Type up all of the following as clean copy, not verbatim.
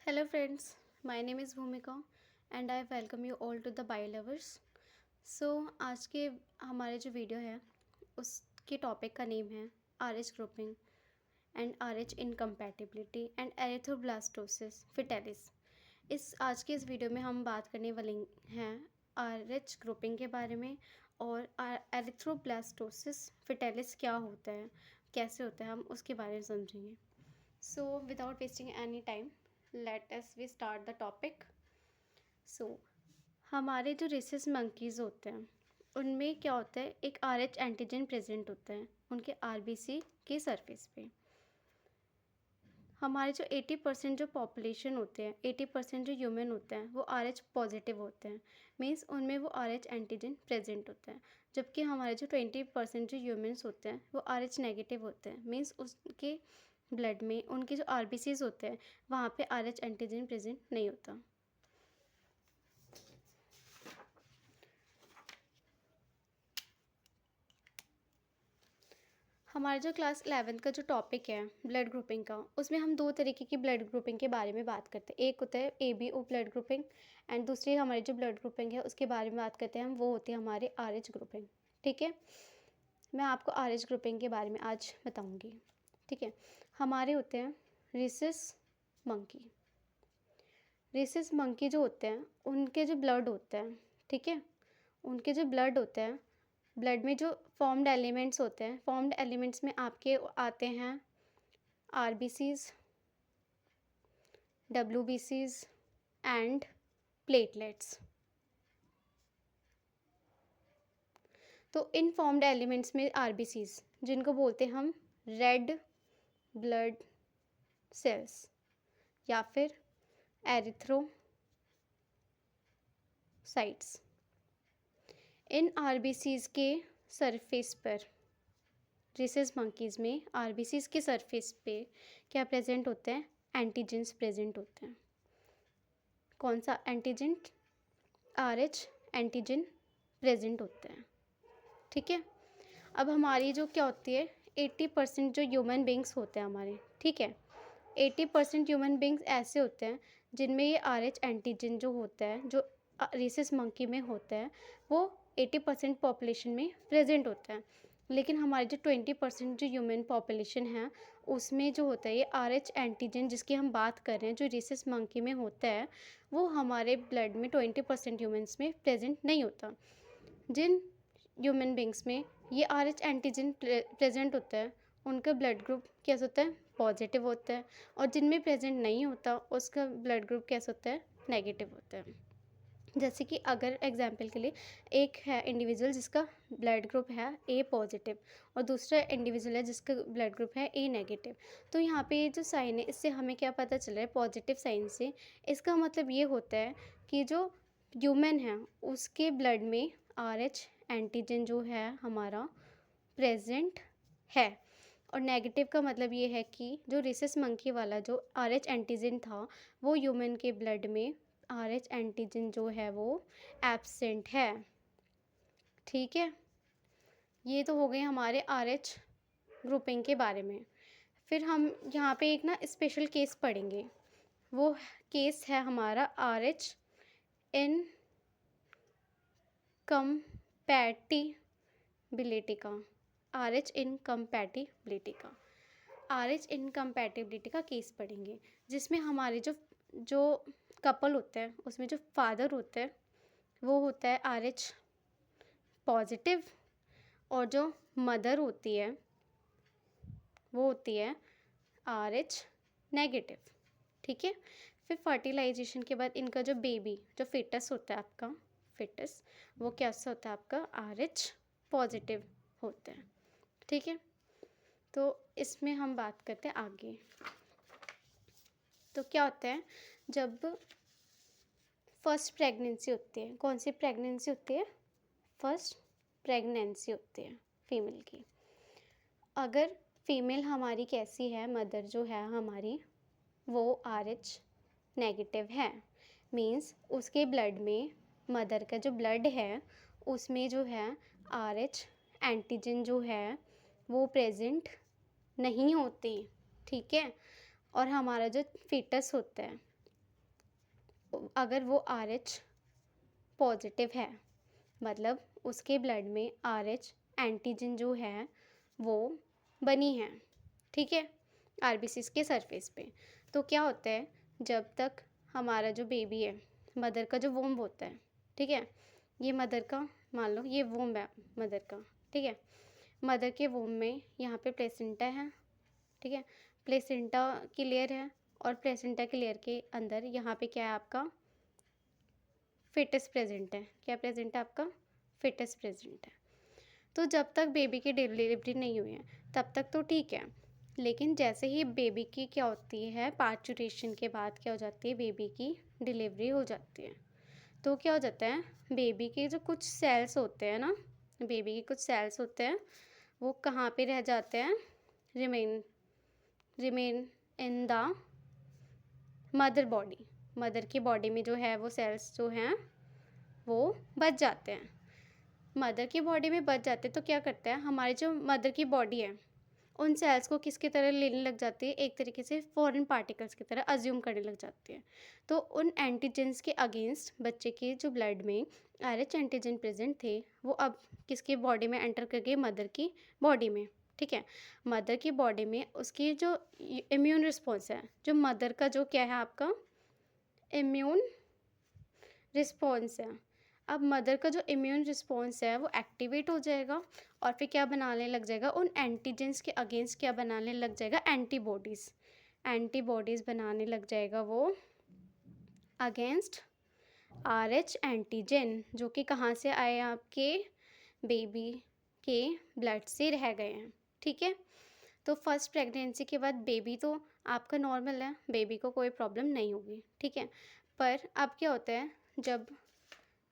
Hello friends, my name is Bhumika and I welcome you all to the Bio Lovers. So आज के हमारे जो video है उसके टॉपिक का नेम है RH grouping and RH incompatibility and erythroblastosis fetalis. इस वीडियो में हम बात करने वाले हैं RH ग्रुपिंग के बारे में और एरिथ्रोब्लास्टोसिस फिटेलिस क्या होता है, कैसे होता है, हम उसके बारे में समझेंगे। So without wasting any time, let us we start the topic. So हमारे जो रेसिस मंकीज़ होते हैं उनमें क्या होता है, एक RH एंटीजन प्रेजेंट होता है उनके RBC के सरफेस पे। हमारे जो 80% जो पॉपुलेशन होते हैं, 80% जो ह्यूमन होते हैं वो RH पॉजिटिव होते हैं, मीन्स उनमें वो RH एंटीजन प्रेजेंट होता है। जबकि हमारे जो 20% जो ह्यूमन्स होते हैं वो RH नेगेटिव होते हैं, मीन्स उसके ब्लड में उनके जो RBCs होते हैं वहाँ पे RH एंटीजन प्रेजेंट नहीं होता। हमारा जो क्लास 11th का जो टॉपिक है ब्लड ग्रुपिंग का, उसमें हम दो तरीके की ब्लड ग्रुपिंग के बारे में बात करते हैं। एक होता है ABO ब्लड ग्रुपिंग एंड दूसरी हमारी जो ब्लड ग्रुपिंग है उसके बारे में बात करते हैं हम, वो होती है हमारे RH ग्रुपिंग। ठीक है, मैं आपको RH ग्रुपिंग के बारे में आज बताऊंगी। ठीक है, हमारे होते हैं रिसिस मंकी। रिसिस मंकी जो होते हैं उनके जो ब्लड होते हैं, ठीक है, उनके जो ब्लड होते हैं, ब्लड में जो फॉर्म्ड एलिमेंट्स होते हैं, फॉर्म्ड एलिमेंट्स में आपके आते हैं RBCs, WBCs एंड प्लेटलेट्स। तो इन फॉर्म्ड एलिमेंट्स में RBCs जिनको बोलते हैं हम रेड ब्लड सेल्स या फिर एरिथ्रोसाइट्स, इन RBCs के सरफेस पर, रिसेस मंकीज़ में RBCs के सरफेस पे क्या प्रेजेंट होते हैं, एंटीजेंस प्रेजेंट होते हैं। कौन सा एंटीजन? RH एंटीजन प्रेजेंट होते हैं। ठीक है, अब हमारी जो क्या होती है 80% जो ह्यूमन बींग्स होते हैं हमारे, ठीक है, 80% ह्यूमन बींग्स ऐसे होते हैं जिनमें ये RH एंटीजन जो होता है, जो रिसेस मंकी में होता है, वो 80% पॉपुलेशन में प्रेजेंट होता है। लेकिन हमारे जो 20% जो ह्यूमन पॉपुलेशन है उसमें जो होता है ये RH एंटीजन जिसकी हम बात कर रहे हैं, जो रिसेस मंकी में होता है, वो हमारे ब्लड में 20% ह्यूमन्स में प्रेजेंट नहीं होता। जिन ह्यूमन बींग्स में ये RH एंटीजन प्रेजेंट होता है उनका ब्लड ग्रुप कैसा होता है, पॉजिटिव होता है, और जिनमें प्रेजेंट नहीं होता उसका ब्लड ग्रुप कैसा होता है, नेगेटिव होता है। जैसे कि अगर एग्जांपल के लिए एक है इंडिविजुअल जिसका ब्लड ग्रुप है A पॉजिटिव और दूसरा इंडिविजुअल है जिसका ब्लड ग्रुप है A नेगेटिव, तो यहाँ पे ये जो साइन है इससे हमें क्या पता चल रहा है, पॉजिटिव साइन से इसका मतलब ये होता है कि जो ह्यूमन है उसके ब्लड में RH एंटीजन जो है हमारा प्रेजेंट है, और नेगेटिव का मतलब ये है कि जो रिसेस मंकी वाला जो RH एंटीजन था वो ह्यूमन के ब्लड में RH एंटीजन जो है वो एब्सेंट है। ठीक है, ये तो हो गए हमारे RH ग्रुपिंग के बारे में। फिर हम यहाँ पे एक ना स्पेशल केस पढ़ेंगे, वो केस है हमारा RH इनकम्पैटिबिलिटी का। RH इनकम्पैटिबिलिटी का, RH इनकम्पैटिबिलिटी का केस पढ़ेंगे, जिसमें हमारे जो कपल होते हैं उसमें जो फादर होते हैं वो होता है RH पॉजिटिव और जो मदर होती है वो होती है RH नेगेटिव। ठीक है, फिर फर्टिलाइजेशन के बाद इनका जो बेबी, जो फिटस होता है आपका, फिटस वो कैसा होता है आपका RH पॉजिटिव होता है। ठीक है, तो इसमें हम बात करते हैं आगे। तो क्या होता है जब फर्स्ट प्रेगनेंसी होती है, कौन सी प्रेगनेंसी होती है, फर्स्ट प्रेगनेंसी होती है फीमेल की। अगर फीमेल हमारी कैसी है, मदर जो है हमारी वो RH नेगेटिव है, मींस उसके ब्लड में, मदर का जो ब्लड है उसमें जो है RH एंटीजन जो है वो प्रेजेंट नहीं होती। ठीक है, और हमारा जो फीटस होता है अगर वो RH पॉजिटिव है, मतलब उसके ब्लड में RH एंटीजन जो है वो बनी है, ठीक है, RBCs के सरफेस पे। तो क्या होता है, जब तक हमारा जो बेबी है, मदर का जो वोम्ब होता है, ठीक है, ये मदर का, मान लो ये वोम्ब है मदर का, ठीक है, मदर के वोम्ब में यहाँ पे प्लेसेंटा है, ठीक है, प्लेसेंटा की लेयर है, और प्लेसेंटा की लेयर के अंदर यहाँ पे क्या है आपका, फिटस प्रेजेंट है। क्या प्रेजेंट है आपका, फिटस प्रेजेंट है। तो जब तक बेबी की डिलीवरी नहीं हुई है तब तक तो ठीक है, लेकिन जैसे ही बेबी की क्या होती है, पार्चुरेशन के बाद क्या हो जाती है, बेबी की डिलीवरी हो जाती है। तो क्या हो जाता है, बेबी के जो कुछ सेल्स होते हैं ना, बेबी के कुछ सेल्स होते हैं, वो कहाँ पे रह जाते हैं, remain in the mother body. Mother की बॉडी में जो है वो सेल्स जो हैं वो बच जाते हैं। मदर की बॉडी में बच जाते हैं तो क्या करता है, हमारी जो मदर की बॉडी है उन सेल्स को किसकी तरह लेने लग जाती है, एक तरीके से फॉरेन पार्टिकल्स की तरह अज्यूम करने लग जाती है। तो उन एंटीजेंस के अगेंस्ट बच्चे के जो ब्लड में RH एंटीजन प्रेजेंट थे, वो अब किसकी बॉडी में एंटर कर गए, मदर की बॉडी में, ठीक है। मदर की बॉडी में उसकी जो इम्यून रिस्पॉन्स है, जो मदर का जो क्या है आपका इम्यून रिस्पॉन्स है, अब मदर का जो इम्यून रिस्पॉन्स है वो एक्टिवेट हो जाएगा, और फिर क्या बनाने लग जाएगा, उन एंटीजेंस के अगेंस्ट क्या बनाने लग जाएगा, एंटीबॉडीज़। एंटीबॉडीज़ बनाने लग जाएगा वो अगेंस्ट RH एंटीजन, जो कि कहाँ से आए, आपके बेबी के ब्लड से रह गए हैं, ठीक है। तो फर्स्ट प्रेगनेंसी के बाद बेबी तो आपका नॉर्मल है, बेबी को कोई प्रॉब्लम नहीं होगी, ठीक है। पर अब क्या होता है, जब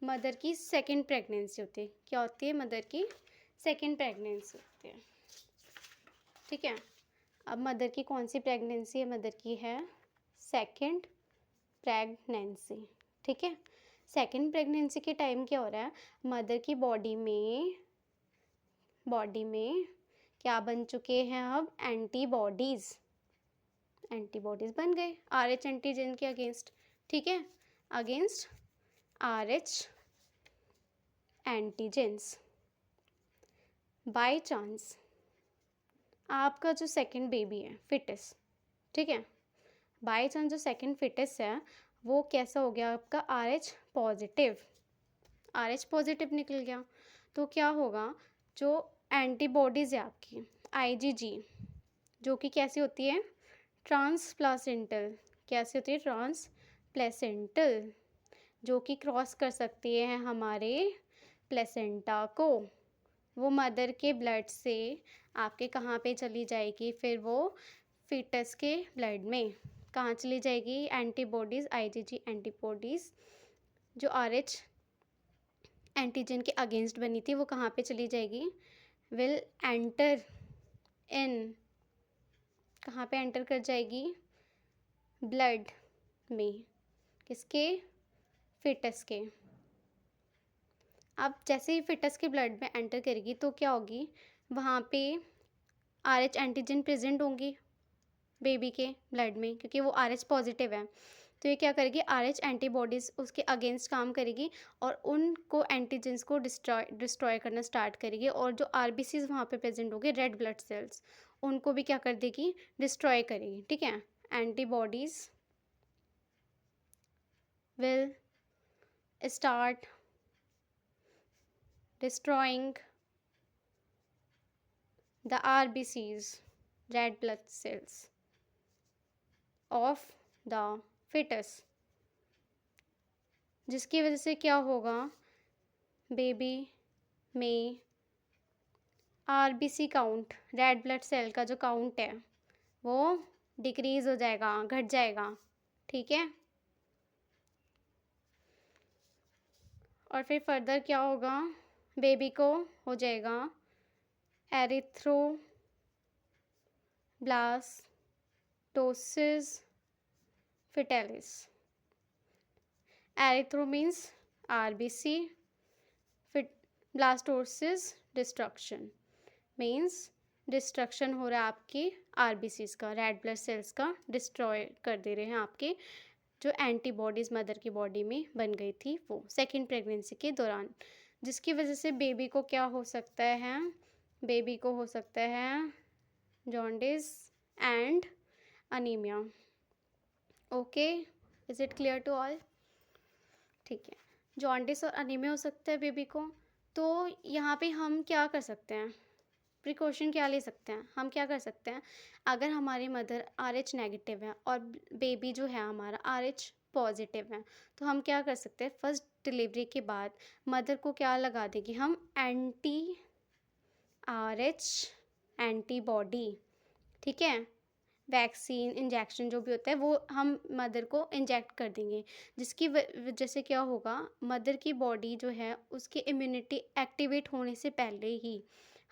मदर की सेकंड प्रेगनेंसी होती है, क्या होती है, मदर की सेकंड प्रेगनेंसी होती है, ठीक है। अब मदर की कौन सी प्रेगनेंसी है, मदर की है सेकंड प्रेगनेंसी, ठीक है। सेकंड प्रेगनेंसी के टाइम क्या हो रहा है, मदर की बॉडी में क्या बन चुके हैं, अब एंटीबॉडीज़ बन गए RH एंटीजन के अगेंस्ट, ठीक है, against RH antigens. By chance आपका जो सेकंड बेबी है फिटस, ठीक है, बाय चांस जो सेकंड फिटस है वो कैसा हो गया आपका, RH पॉजिटिव निकल गया। तो क्या होगा, जो एंटीबॉडीज़ है आपकी IgG, जो कि कैसी होती है, ट्रांसप्लासेंटल, कैसी होती है, ट्रांसप्लेसेंटल, जो कि क्रॉस कर सकती है हमारे प्लेसेंटा को, वो मदर के ब्लड से आपके कहाँ पे चली जाएगी, फिर वो फीटस के ब्लड में कहाँ चली जाएगी, एंटीबॉडीज़ IgG एंटीबॉडीज़ जो RH एंटीजन के अगेंस्ट बनी थी वो कहाँ पे चली जाएगी, विल एंटर इन, कहाँ पे एंटर कर जाएगी, ब्लड में, किसके, फिटस के। अब जैसे ही फिटस के ब्लड में एंटर करेगी तो क्या होगी, वहाँ पे RH एंटीजन प्रेजेंट होंगी बेबी के ब्लड में, क्योंकि वो RH पॉजिटिव है। तो ये क्या करेगी, RH एंटीबॉडीज़ उसके अगेंस्ट काम करेगी और उनको एंटीजेंस को डिस्ट्रॉय करना स्टार्ट करेगी, और जो RBCs वहाँ पे प्रेजेंट होंगे, रेड ब्लड सेल्स, उनको भी क्या कर देगी, डिस्ट्रॉय करेगी, ठीक है। Antibodies will start destroying the RBCs, red blood cells of the fetus, जिसकी वजह से क्या होगा, बेबी में RBC count, red blood cell का जो काउंट है वो डिक्रीज़ हो जाएगा, घट जाएगा, ठीक है। और फिर फर्दर क्या होगा, बेबी को हो जाएगा erythroblastosis fetalis. Erythro means RBC, fit blastocyst destruction means destruction हो रहा है आपकी RBCs का, रेड ब्लड सेल्स का डिस्ट्रॉय कर दे रहे हैं आपके जो एंटीबॉडीज़ मदर की बॉडी में बन गई थी वो सेकेंड प्रेगनेंसी के दौरान, जिसकी वजह से बेबी को क्या हो सकता है, बेबी को हो सकता है jaundice and anaemia. Okay, is it clear to all? ठीक है, जॉन्डिस और अनीमिया हो सकता है बेबी को। तो यहाँ पे हम क्या कर सकते हैं, प्रिकॉशन क्या ले सकते हैं, हम क्या कर सकते हैं, अगर हमारी मदर RH नेगेटिव है और बेबी जो है हमारा RH पॉजिटिव है, तो हम क्या कर सकते हैं, फर्स्ट डिलीवरी के बाद मदर को क्या लगा देंगे हम, एंटी RH एंटीबॉडी, ठीक है, वैक्सीन इंजेक्शन जो भी होता है वो हम मदर को इंजेक्ट कर देंगे, जिसकी वजह से क्या होगा, मदर की बॉडी जो है उसकी इम्यूनिटी एक्टिवेट होने से पहले ही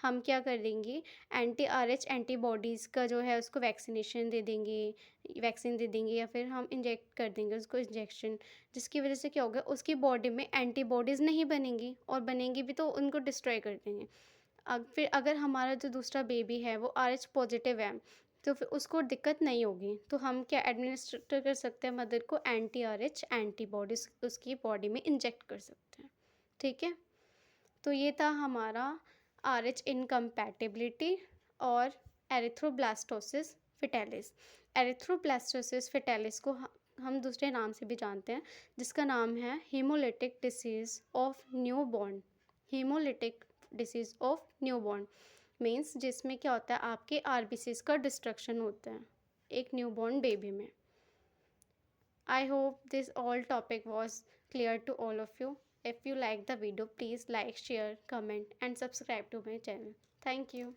हम क्या कर देंगे, एंटी-RH एंटीबॉडीज़ का जो है उसको वैक्सीनेशन दे देंगे, वैक्सीन दे देंगे या फिर हम इंजेक्ट कर देंगे उसको इंजेक्शन, जिसकी वजह से क्या होगा, उसकी बॉडी में एंटीबॉडीज़ नहीं बनेंगी और बनेंगी भी तो उनको डिस्ट्रॉय कर देंगे। अब फिर अगर हमारा जो दूसरा बेबी है वो RH पॉजिटिव है, तो फिर उसको दिक्कत नहीं होगी। तो हम क्या एडमिनिस्टर कर सकते हैं, मदर को एंटी-RH एंटीबॉडीज़ उसकी बॉडी में इंजेक्ट कर सकते हैं, ठीक है। तो ये था हमारा RH इनकम्पैटिबिलिटी और एरिथ्रोब्लास्टोसिस फिटालिस। एरिथ्रोब्लास्टोसिस फिटालिस को हम दूसरे नाम से भी जानते हैं, जिसका नाम है haemolytic disease of newborn. Haemolytic disease of newborn means जिसमें क्या होता है, आपके RBCs का डिस्ट्रक्शन होता है एक न्यूबॉर्न बेबी में। I hope this all topic was clear to all of you. If you like the video, please like, share, comment and subscribe to my channel. Thank you.